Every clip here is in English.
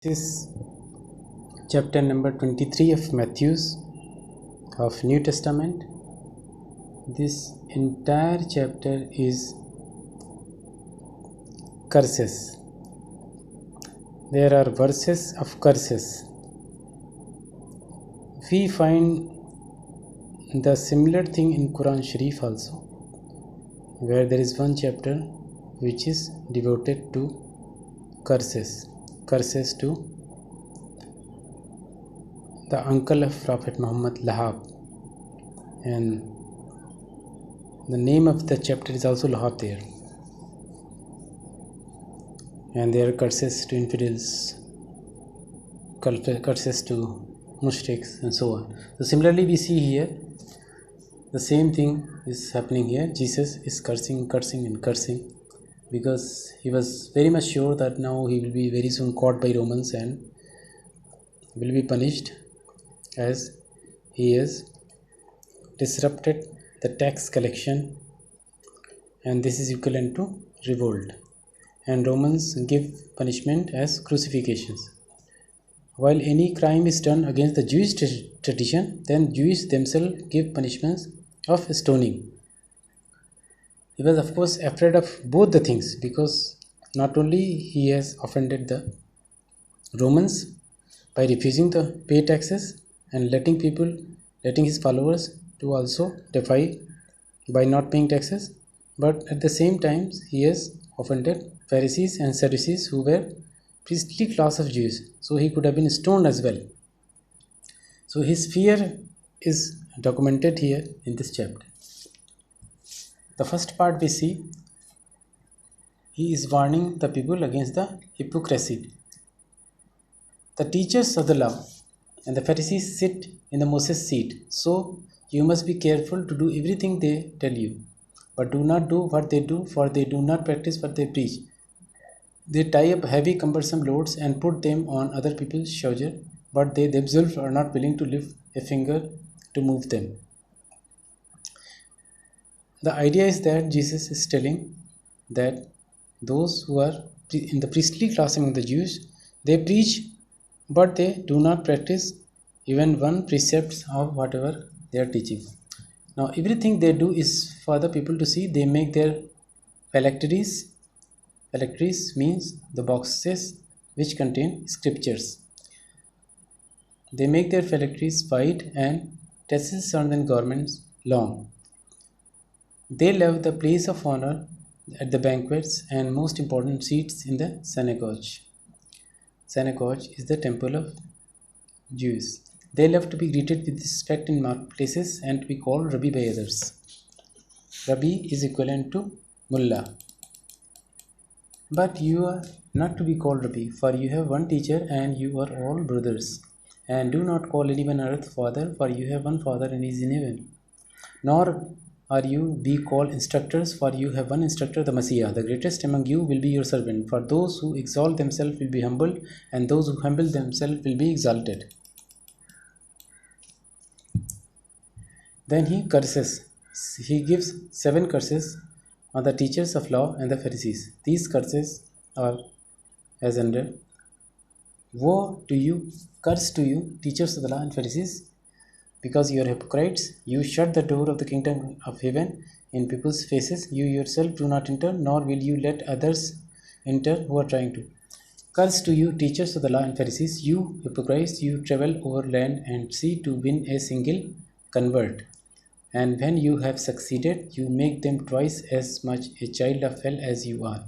This is chapter number 23 of Matthew's of New Testament. This entire chapter is curses. There are verses of curses. We find the similar thing in Quran Sharif also, where there is one chapter which is devoted to curses to the uncle of Prophet Muhammad, Lahab, and the name of the chapter is also Lahab there, and there are curses to infidels, curses to mushriks, and so on. So similarly we see here the same thing is happening here. Jesus is cursing because he was very much sure that now he will be very soon caught by Romans and will be punished, as he has disrupted the tax collection, and this is equivalent to revolt, and Romans give punishment as crucifixions. While any crime is done against the Jewish tradition, then Jews themselves give punishments of stoning. He was of course afraid of both the things, because not only he has offended the Romans by refusing to pay taxes and letting his followers to also defy by not paying taxes, but at the same time he has offended Pharisees and Sadducees, who were priestly class of Jews, so he could have been stoned as well. So his fear is documented here in this chapter. The first part we see, he is warning the people against the hypocrisy. The teachers of the law and the Pharisees sit in the Moses seat, so you must be careful to do everything they tell you, but do not do what they do, for they do not practice what they preach. They tie up heavy cumbersome loads and put them on other people's shoulders, but they themselves are not willing to lift a finger to move them. The idea is that Jesus is telling that those who are in the priestly class among the Jews, they preach, but they do not practice even one precept of whatever they are teaching. Now everything they do is for the people to see. They make their phylacteries. Phylacteries means the boxes which contain scriptures. They make their phylacteries wide and tassels on their garments long. They love the place of honor at the banquets and most important seats in the synagogue. Synagogue is the temple of Jews. They love to be greeted with respect in marketplaces and to be called Rabbi by others. Rabbi is equivalent to Mullah. But you are not to be called Rabbi, for you have one teacher and you are all brothers. And do not call anyone on earth father, for you have one father and he is in heaven. Nor are you be called instructors, for you have one instructor, the Messiah. The greatest among you will be your servant. For those who exalt themselves will be humbled, and those who humble themselves will be exalted. Then he curses. He gives 7 curses on the teachers of law and the Pharisees. These curses are as under: woe to you, curse to you, teachers of the law and Pharisees, because you are hypocrites. You shut the door of the kingdom of heaven in people's faces. You yourself do not enter, nor will you let others enter who are trying to. Curse to you, teachers of the law and Pharisees, you hypocrites, you travel over land and sea to win a single convert. And when you have succeeded, you make them twice as much a child of hell as you are.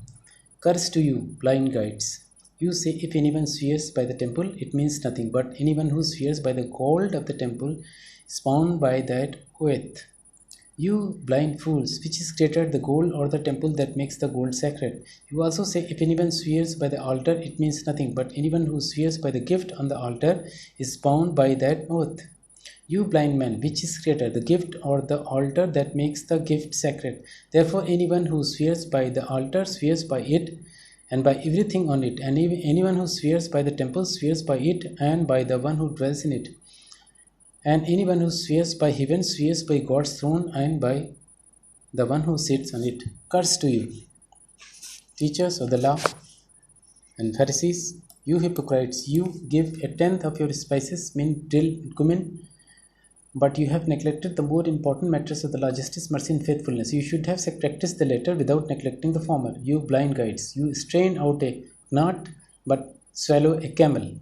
Curse to you, blind guides. You say, if anyone swears by the temple, it means nothing, but anyone who swears by the gold of the temple is bound by that oath. You blind fools, which is greater, the gold or the temple that makes the gold sacred? You also say, if anyone swears by the altar, it means nothing, but anyone who swears by the gift on the altar is bound by that oath. You blind man, which is greater, the gift or the altar that makes the gift sacred? Therefore anyone who swears by the altar swears by it and by everything on it, and anyone who swears by the temple swears by it and by the one who dwells in it. And anyone who swears by heaven swears by God's throne and by the one who sits on it. Curse to you, teachers of the law and Pharisees, You hypocrites, you give a tenth of your spices, mint, dill, cumin, but you have neglected the more important matters of the law, justice, mercy, and faithfulness. You should have practiced the latter without neglecting the former. You blind guides, you strain out a gnat, but swallow a camel.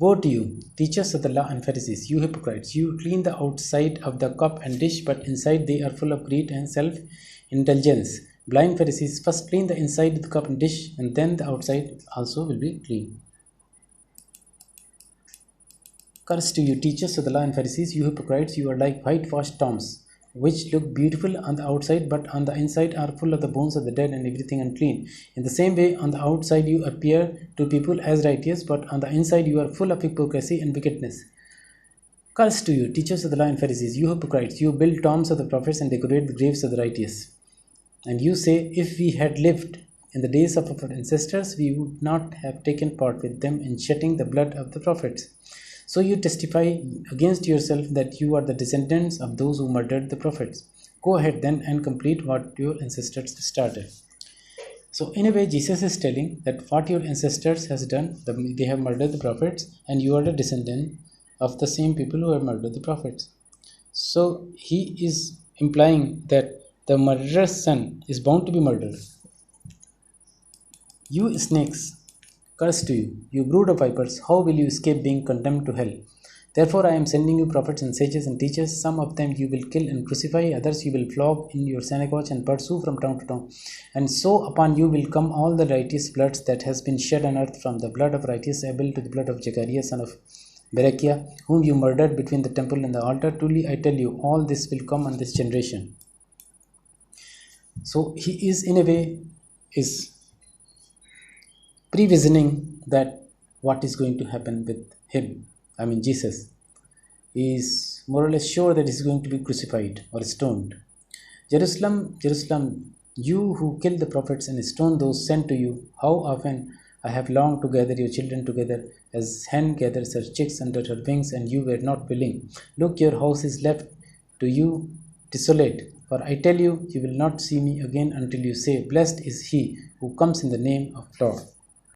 Woe to you, teachers of the law and Pharisees, you hypocrites! You clean the outside of the cup and dish, but inside they are full of greed and self indulgence. Blind Pharisees, first clean the inside of the cup and dish, and then the outside also will be clean. Curse to you, teachers of the law and Pharisees, you hypocrites! You are like whitewashed tombs, which look beautiful on the outside, but on the inside are full of the bones of the dead and everything unclean. In the same way, on the outside you appear to people as righteous, but on the inside you are full of hypocrisy and wickedness. Curse to you, teachers of the law and Pharisees, you hypocrites! You build tombs of the prophets and decorate the graves of the righteous. And you say, if we had lived in the days of our ancestors, we would not have taken part with them in shedding the blood of the prophets. So you testify against yourself that you are the descendants of those who murdered the prophets. Go ahead then and complete what your ancestors started. So in a way, Jesus is telling that what your ancestors has done, they have murdered the prophets, and you are the descendant of the same people who have murdered the prophets. So he is implying that the murderer's son is bound to be murdered. You snakes, curse to you, you brood of vipers, how will you escape being condemned to hell? Therefore I am sending you prophets and sages and teachers. Some of them you will kill and crucify, others you will flog in your synagogues and pursue from town to town. And so upon you will come all the righteous bloods that has been shed on earth, from the blood of righteous Abel to the blood of Zechariah son of Berechiah, whom you murdered between the temple and the altar. Truly I tell you, all this will come on this generation. So he is in a way is previsioning that what is going to happen with him. I mean Jesus is more or less sure that he is going to be crucified or stoned. Jerusalem, Jerusalem, you who kill the prophets and stone those sent to you, how often I have longed to gather your children together as hen gathers her chicks under her wings, and you were not willing. Look, your house is left to you desolate. For I tell you, you will not see me again until you say, blessed is he who comes in the name of Lord.